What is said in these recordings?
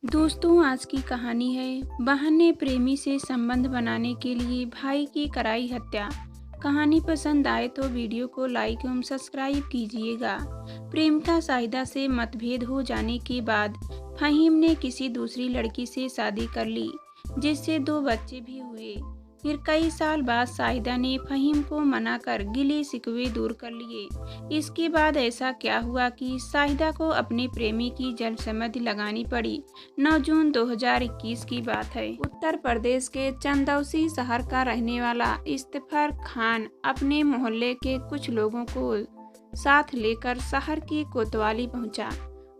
दोस्तों, आज की कहानी है बहन ने प्रेमी से संबंध बनाने के लिए भाई की कराई हत्या। कहानी पसंद आए तो वीडियो को लाइक एवं सब्सक्राइब कीजिएगा। प्रेमिका शाहिदा से मतभेद हो जाने के बाद फहीम ने किसी दूसरी लड़की से शादी कर ली, जिससे 2 बच्चे भी हुए। फिर कई साल बाद शाहिदा ने फहीम को मनाकर गिले शिकवे दूर कर लिए। इसके बाद ऐसा क्या हुआ कि शाहिदा को अपने प्रेमी की जल्द समाधि लगानी पड़ी। 9 जून 2021 की बात है। उत्तर प्रदेश के चंदौसी शहर का रहने वाला इफ्तिखार खान अपने मोहल्ले के कुछ लोगों को साथ लेकर शहर की कोतवाली पहुंचा।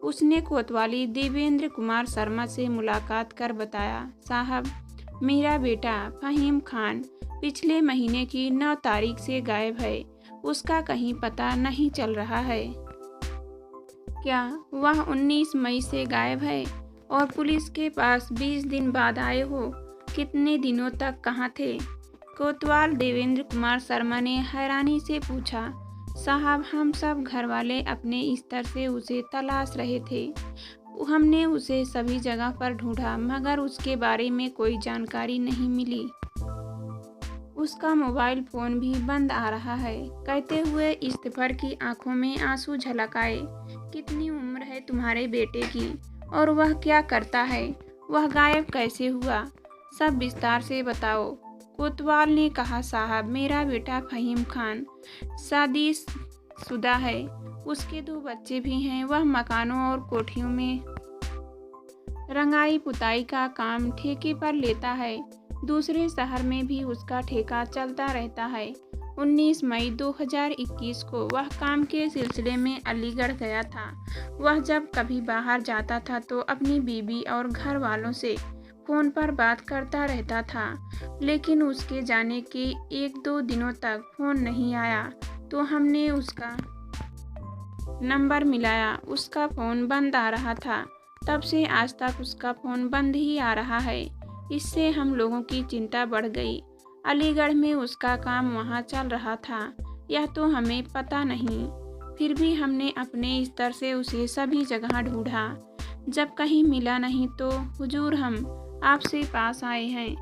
उसने कोतवाली देवेंद्र कुमार शर्मा से मुलाकात कर बताया, साहब, मेरा बेटा फहीम खान पिछले महीने की 9 तारीख से गायब है। उसका कहीं पता नहीं चल रहा है। क्या वह 19 मई से गायब है और पुलिस के पास 20 दिन बाद आए हो? कितने दिनों तक कहाँ थे? कोतवाल देवेंद्र कुमार शर्मा ने हैरानी से पूछा। साहब, हम सब घरवाले अपने स्तर से उसे तलाश रहे थे। हमने उसे सभी जगह पर ढूंढा, मगर उसके बारे में कोई जानकारी नहीं मिली। उसका मोबाइल फोन भी बंद आ रहा है। कहते हुए इफ्तिखार की आंखों में आंसू झलक आए। कितनी उम्र है तुम्हारे बेटे की और वह क्या करता है? वह गायब कैसे हुआ? सब विस्तार से बताओ। कोतवाल ने कहा, साहब, मेरा बेटा फहीम खान शादीशुदा है। उसके 2 बच्चे भी हैं। वह मकानों और कोठियों में रंगाई पुताई का काम ठेके पर लेता है। दूसरे शहर में भी उसका ठेका चलता रहता है। 19 मई 2021 को वह काम के सिलसिले में अलीगढ़ गया था। वह जब कभी बाहर जाता था तो अपनी बीवी और घर वालों से फोन पर बात करता रहता था, लेकिन उसके जाने के 1-2 दिनों तक फोन नहीं आया तो हमने उसका नंबर मिलाया। उसका फ़ोन बंद आ रहा था। तब से आज तक उसका फ़ोन बंद ही आ रहा है। इससे हम लोगों की चिंता बढ़ गई। अलीगढ़ में उसका काम वहाँ चल रहा था, यह तो हमें पता नहीं। फिर भी हमने अपने स्तर से उसे सभी जगह ढूंढा। जब कहीं मिला नहीं तो हुजूर, हम आपसे पास आए हैं।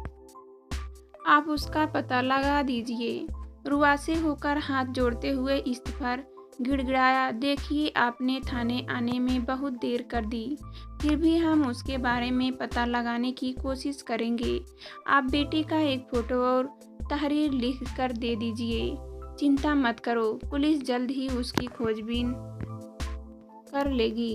आप उसका पता लगा दीजिए। रुआसे होकर हाथ जोड़ते हुए इफ्तिखार गिड़गिड़ाया, देखिए, आपने थाने आने में बहुत देर कर दी। फिर भी हम उसके बारे में पता लगाने की कोशिश करेंगे। आप बेटे का एक फ़ोटो और तहरीर लिख कर दे दीजिए। चिंता मत करो, पुलिस जल्द ही उसकी खोजबीन कर लेगी।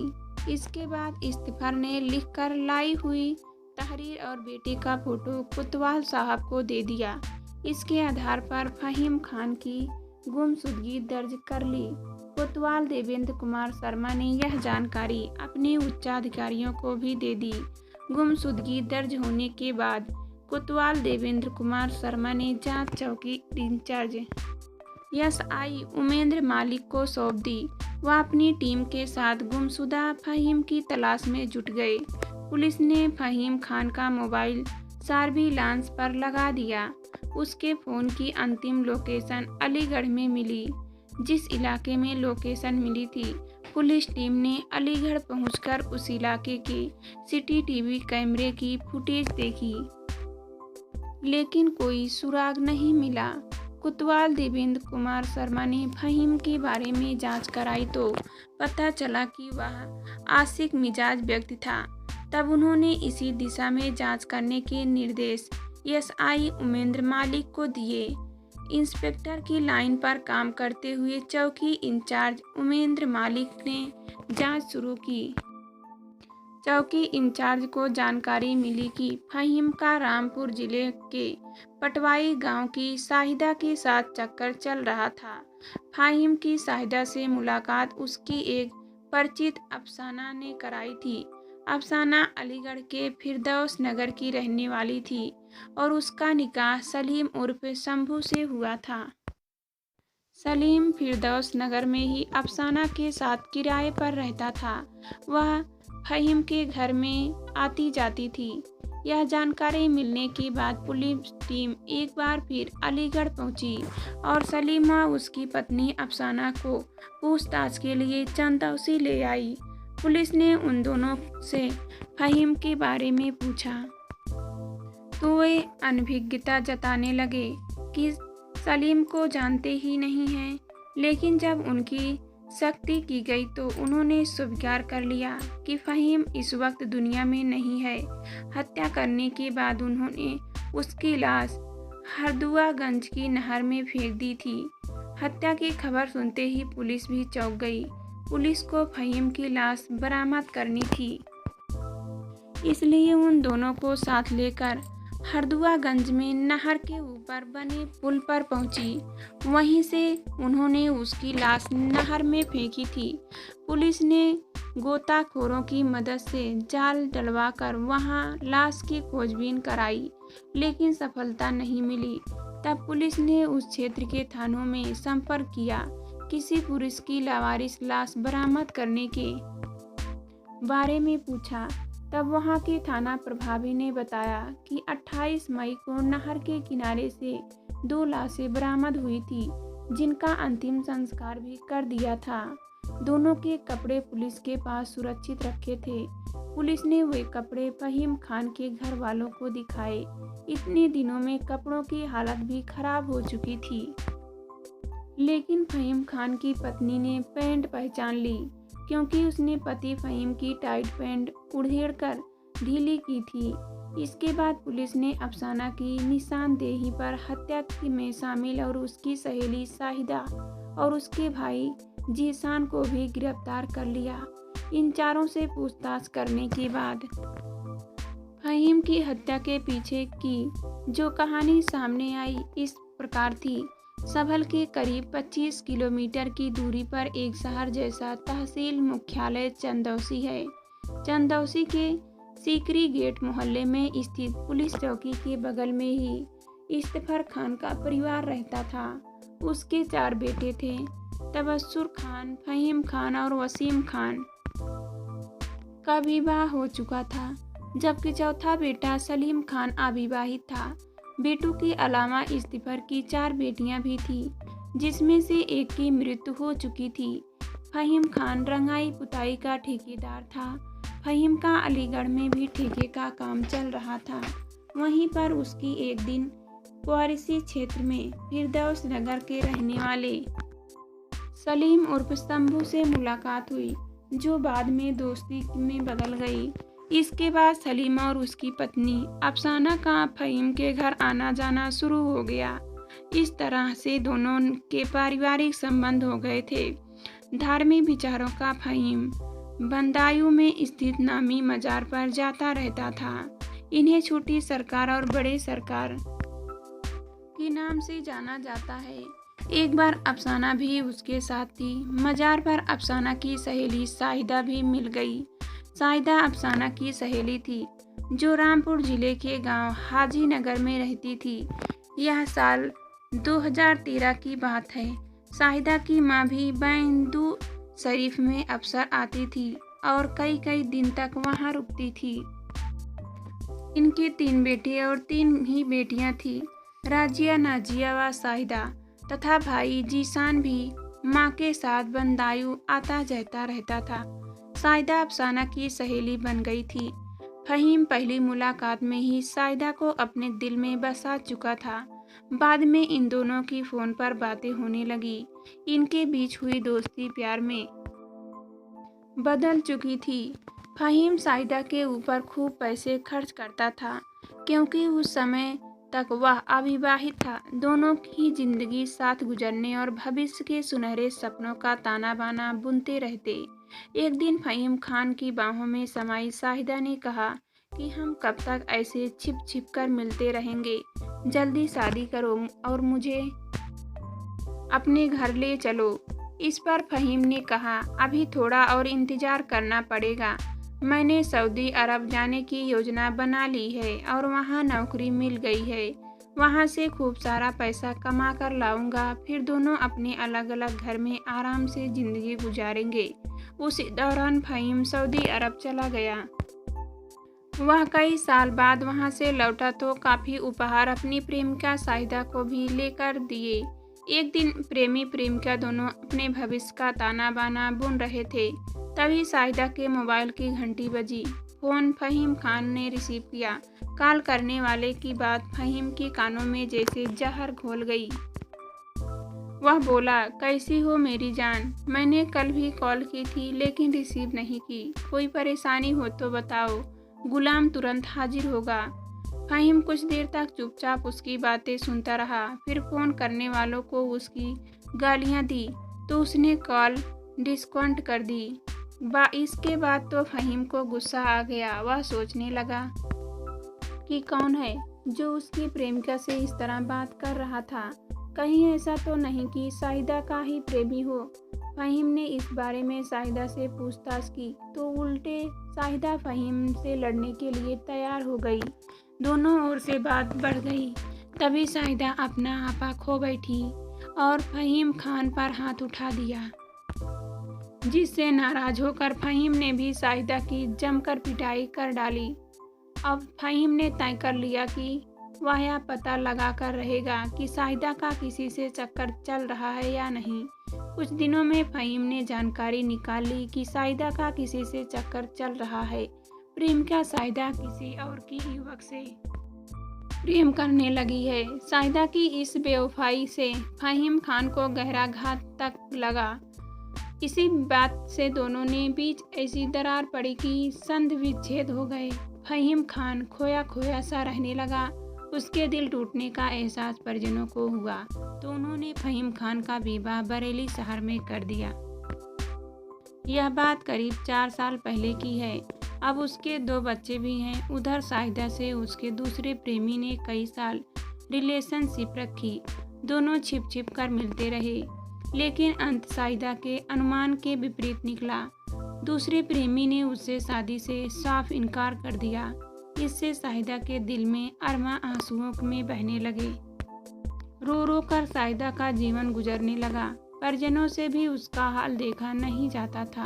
इसके बाद इफ्तिखार ने लिखकर लाई हुई तहरीर और बेटे का फ़ोटो कोतवाल साहब को दे दिया। इसके आधार पर फहीम खान की गुमशुदगी दर्ज कर ली। कोतवाल देवेंद्र कुमार शर्मा ने यह जानकारी अपने उच्चाधिकारियों को भी दे दी। गुमशुदगी दर्ज होने के बाद कोतवाल देवेंद्र कुमार शर्मा ने जांच चौकी इंचार्ज SI उमेंद्र मालिक को सौंप दी। वह अपनी टीम के साथ गुमशुदा फहीम की तलाश में जुट गए। पुलिस ने फहीम खान का मोबाइल सर्विलांस पर लगा दिया। उसके फ़ोन की अंतिम लोकेशन अलीगढ़ में मिली। जिस इलाके में लोकेशन मिली थी, पुलिस टीम ने अलीगढ़ पहुंचकर उस इलाके के CCTV कैमरे की फुटेज देखी, लेकिन कोई सुराग नहीं मिला। कोतवाल देवेंद्र कुमार शर्मा ने फहीम के बारे में जांच कराई तो पता चला कि वह आशिक मिजाज व्यक्ति था। तब उन्होंने इसी दिशा में जांच करने के निर्देश SI उमेंद्र मालिक को दिए। इंस्पेक्टर की लाइन पर काम करते हुए चौकी इंचार्ज उमेंद्र मालिक ने जांच शुरू की। चौकी इंचार्ज को जानकारी मिली कि फहीम का रामपुर जिले के पटवाई गांव की शाहिदा के साथ चक्कर चल रहा था। फहीम की शाहिदा से मुलाकात उसकी एक परिचित अफसाना ने कराई थी। अफसाना अलीगढ़ के फिरदौस नगर की रहने वाली थी और उसका निकाह सलीम उर्फ शंभू से हुआ था। सलीम फिरदौस नगर में ही अफसाना के साथ किराए पर रहता था। वह फहीम के घर में आती जाती थी। यह जानकारी मिलने के बाद पुलिस टीम एक बार फिर अलीगढ़ पहुंची और सलीमा उसकी पत्नी अफसाना को पूछताछ के लिए चंदौसी ले आई। पुलिस ने उन दोनों से फ़हीम के बारे में पूछा तो वे अनभिज्ञता जताने लगे कि सलीम को जानते ही नहीं हैं, लेकिन जब उनकी सख्ती की गई तो उन्होंने स्वीकार कर लिया कि फ़हीम इस वक्त दुनिया में नहीं है। हत्या करने के बाद उन्होंने उसकी लाश हरदुआगंज की नहर में फेंक दी थी। हत्या की खबर सुनते ही पुलिस भी चौंक गई। पुलिस को फ़हीम की लाश बरामद करनी थी, इसलिए उन दोनों को साथ लेकर हरदुआगंज में नहर के ऊपर बने पुल पर पहुंची। वहीं से उन्होंने उसकी लाश नहर में फेंकी थी। पुलिस ने गोताखोरों की मदद से जाल डलवाकर वहां लाश की खोजबीन कराई, लेकिन सफलता नहीं मिली। तब पुलिस ने उस क्षेत्र के थानों में संपर्क किया, किसी पुरुष की लावारिस लाश बरामद करने के बारे में पूछा। तब वहां के थाना प्रभारी ने बताया कि 28 मई को नहर के किनारे से 2 लाशें बरामद हुई थी, जिनका अंतिम संस्कार भी कर दिया था। दोनों के कपड़े पुलिस के पास सुरक्षित रखे थे। पुलिस ने वे कपड़े फ़हीम खान के घर वालों को दिखाए। इतने दिनों में कपड़ों की हालत भी खराब हो चुकी थी, लेकिन फ़हीम खान की पत्नी ने पैंट पहचान ली, क्योंकि उसने पति फ़हीम की टाइट पैंट उधेड़कर ढीली की थी। इसके बाद पुलिस ने अफसाना की निशानदेही पर हत्या में शामिल और उसकी सहेली शाहिदा और उसके भाई जीशान को भी गिरफ्तार कर लिया। इन चारों से पूछताछ करने के बाद फ़हीम की हत्या के पीछे की जो कहानी सामने आई इस प्रकार थी। सबल के करीब 25 किलोमीटर की दूरी पर एक शहर जैसा तहसील मुख्यालय चंदौसी है। चंदौसी के सीकरी गेट मोहल्ले में स्थित पुलिस चौकी के बगल में ही इस्तफर खान का परिवार रहता था। उसके 4 बेटे थे, तबस्सुर खान, फ़हीम खान और वसीम खान का विवाह हो चुका था, जबकि चौथा बेटा सलीम खान अविवाहित था। बेटों के अलावा इस्तफर की 4 बेटियां भी थीं, जिसमें से एक की मृत्यु हो चुकी थी। फ़हीम खान रंगाई पुताई का ठेकेदार था। फ़हीम का अलीगढ़ में भी ठेके का काम चल रहा था। वहीं पर उसकी एक दिन क्वारिसी क्षेत्र में फिरदौस नगर के रहने वाले सलीम उर्फ शंभू से मुलाकात हुई, जो बाद में दोस्ती में बदल गई। इसके बाद सलीम और उसकी पत्नी अफसाना का फ़हीम के घर आना जाना शुरू हो गया। इस तरह से दोनों के पारिवारिक संबंध हो गए थे। धार्मिक विचारों का फ़हीम बंदायूं में स्थित नामी मजार पर जाता रहता था। इन्हें छोटी सरकार और बड़े सरकार के नाम से जाना जाता है। एक बार अफसाना भी उसके साथ थी। मजार पर अफसाना की सहेली शाहिदा भी मिल गई। शाहिदा अफसाना की सहेली थी, जो रामपुर जिले के गांव हाजी नगर में रहती थी। यह साल 2013 की बात है। शाहिदा की माँ भी बैंदू शरीफ में अक्सर आती थी और कई कई दिन तक वहाँ रुकती थी। इनके 3 बेटे और 3 ही बेटियाँ थीं, राजिया, नाजिया व शाहिदा, तथा भाई जीशान भी माँ के साथ बंदायूं आता जाता रहता था। शाहिदा अफसाना की सहेली बन गई थी। फ़हीम पहली मुलाकात में ही शाहिदा को अपने दिल में बसा चुका था। बाद में इन दोनों की फ़ोन पर बातें होने लगी। इनके बीच हुई दोस्ती प्यार में बदल चुकी थी। फ़हीम शाहिदा के ऊपर खूब पैसे खर्च करता था, क्योंकि उस समय तक वह अविवाहित था। दोनों की जिंदगी साथ गुजरने और भविष्य के सुनहरे सपनों का ताना बाना बुनते रहते। एक दिन फ़हीम खान की बाहों में समाई शाहिदा ने कहा कि हम कब तक ऐसे छिप छिप कर मिलते रहेंगे, जल्दी शादी करो और मुझे अपने घर ले चलो। इस पर फ़हीम ने कहा, अभी थोड़ा और इंतजार करना पड़ेगा। मैंने सऊदी अरब जाने की योजना बना ली है और वहाँ नौकरी मिल गई है। वहाँ से खूब सारा पैसा कमा कर लाऊंगा, फिर दोनों अपने अलग अलग घर में आराम से ज़िंदगी गुजारेंगे। उसी दौरान फ़हीम सऊदी अरब चला गया। वह कई साल बाद वहाँ से लौटा तो काफ़ी उपहार अपनी प्रेमिका शाहिदा को भी लेकर दिए। एक दिन प्रेमी प्रेमिका दोनों अपने भविष्य का ताना बाना बुन रहे थे। तभी शाहिदा के मोबाइल की घंटी बजी। फ़ोन फ़हीम खान ने रिसीव किया। कॉल करने वाले की बात फ़हीम के कानों में जैसे जहर घोल गई। वह बोला, कैसी हो मेरी जान? मैंने कल भी कॉल की थी लेकिन रिसीव नहीं की। कोई परेशानी हो तो बताओ, गुलाम तुरंत हाजिर होगा। फ़हीम कुछ देर तक चुपचाप उसकी बातें सुनता रहा। फिर फ़ोन करने वालों को उसकी गालियाँ दी तो उसने कॉल डिस्कनेक्ट कर दी। इसके बाद तो फ़हीम को गुस्सा आ गया। वह सोचने लगा कि कौन है जो उसकी प्रेमिका से इस तरह बात कर रहा था। कहीं ऐसा तो नहीं कि शाहिदा का ही प्रेमी हो। फ़हीम ने इस बारे में शाहिदा से पूछताछ की तो उल्टे शाहिदा फ़हीम से लड़ने के लिए तैयार हो गई। दोनों ओर से बात बढ़ गई। तभी शाहिदा अपना आपा खो बैठी और फ़हीम खान पर हाथ उठा दिया, जिससे नाराज होकर फ़हीम ने भी शाहिदा की जमकर पिटाई कर डाली। अब फ़हीम ने तय कर लिया कि वह यह पता लगा कर रहेगा कि शाहिदा का किसी से चक्कर चल रहा है या नहीं। कुछ दिनों में फ़हीम ने जानकारी निकाल ली कि शाहिदा का किसी से चक्कर चल रहा है। प्रेमिका शाहिदा किसी और की युवक से प्रेम करने लगी है। शाहिदा की इस बेवफाई से फ़हीम खान को गहरा घात तक लगा। इसी बात से दोनों ने बीच ऐसी दरार पड़ी कि संध विच्छेद हो गए। फ़हीम खान खोया खोया सा रहने लगा। उसके दिल टूटने का एहसास परिजनों को हुआ तो उन्होंने फ़हीम खान का विवाह बरेली शहर में कर दिया। यह बात करीब 4 साल पहले की है। अब उसके 2 बच्चे भी हैं। उधर शाहिदा से उसके दूसरे प्रेमी ने कई साल रिलेशनशिप रखी। दोनों छिप छिप कर मिलते रहे, लेकिन अंत शाहिदा के अनुमान के विपरीत निकला। दूसरे प्रेमी ने उससे शादी से साफ इनकार कर दिया। इससे शाहिदा के दिल में अरमा आंसुओं में बहने लगे। रो रो कर शाहिदा का जीवन गुजरने लगा। परिजनों से भी उसका हाल देखा नहीं जाता था।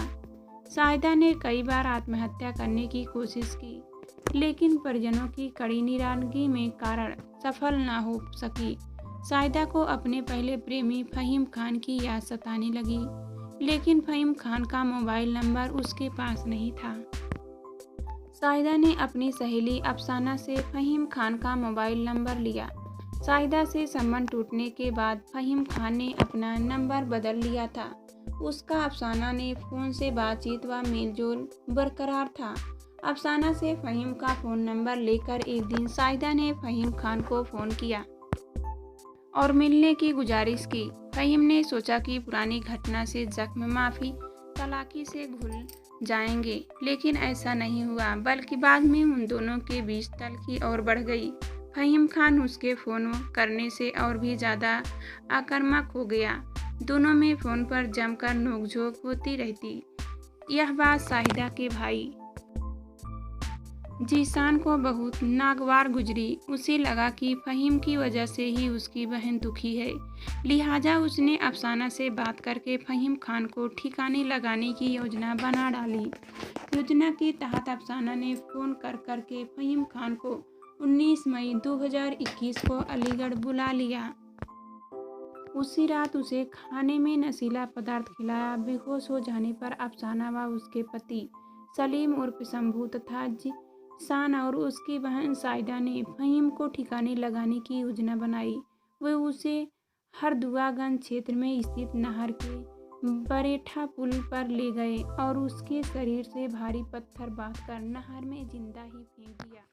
शाहिदा ने कई बार आत्महत्या करने की कोशिश की, लेकिन परिजनों की कड़ी निरादगी में कारण सफल न हो सकी। शाहिदा को अपने पहले प्रेमी फ़हीम खान की याद सताने लगी, लेकिन फ़हीम खान का मोबाइल नंबर उसके पास नहीं था। शाहिदा ने अपनी सहेली अफसाना से फ़हीम खान का मोबाइल नंबर लिया। शाहिदा से संबंध टूटने के बाद फ़हीम खान ने अपना नंबर बदल लिया था। उसका अफसाना ने फ़ोन से बातचीत व मेलजोल बरकरार था। अफसाना से फ़हीम का फ़ोन नंबर लेकर एक दिन शाहिदा ने फ़हीम खान को फ़ोन किया और मिलने की गुजारिश की। फ़हीम ने सोचा कि पुरानी घटना से जख्म माफ़ी तलाकी से घुल जाएंगे, लेकिन ऐसा नहीं हुआ, बल्कि बाद में उन दोनों के बीच तल्खी और बढ़ गई। फ़हीम खान उसके फ़ोन करने से और भी ज़्यादा आक्रामक हो गया। दोनों में फ़ोन पर जमकर नोकझोंक होती रहती। यह बात शाहिदा के भाई जीशान को बहुत नागवार गुजरी। उसे लगा कि फ़हीम की वजह से ही उसकी बहन दुखी है, लिहाजा उसने अफसाना से बात करके फ़हीम खान को ठिकाने लगाने की योजना बना डाली। योजना के तहत अफसाना ने फ़ोन कर के फ़हीम खान को 19 मई 2021 को अलीगढ़ बुला लिया। उसी रात उसे खाने में नशीला पदार्थ खिलाया। बेहोश हो जाने पर अफसाना व उसके पति सलीम उर्फ शंभू तथा जीशान और उसकी बहन शाहिदा ने फ़हीम को ठिकाने लगाने की योजना बनाई। वे उसे हरदुआगंज क्षेत्र में स्थित नहर के बरेठा पुल पर ले गए और उसके शरीर से भारी पत्थर बांधकर नहर में जिंदा ही फेंक दिया।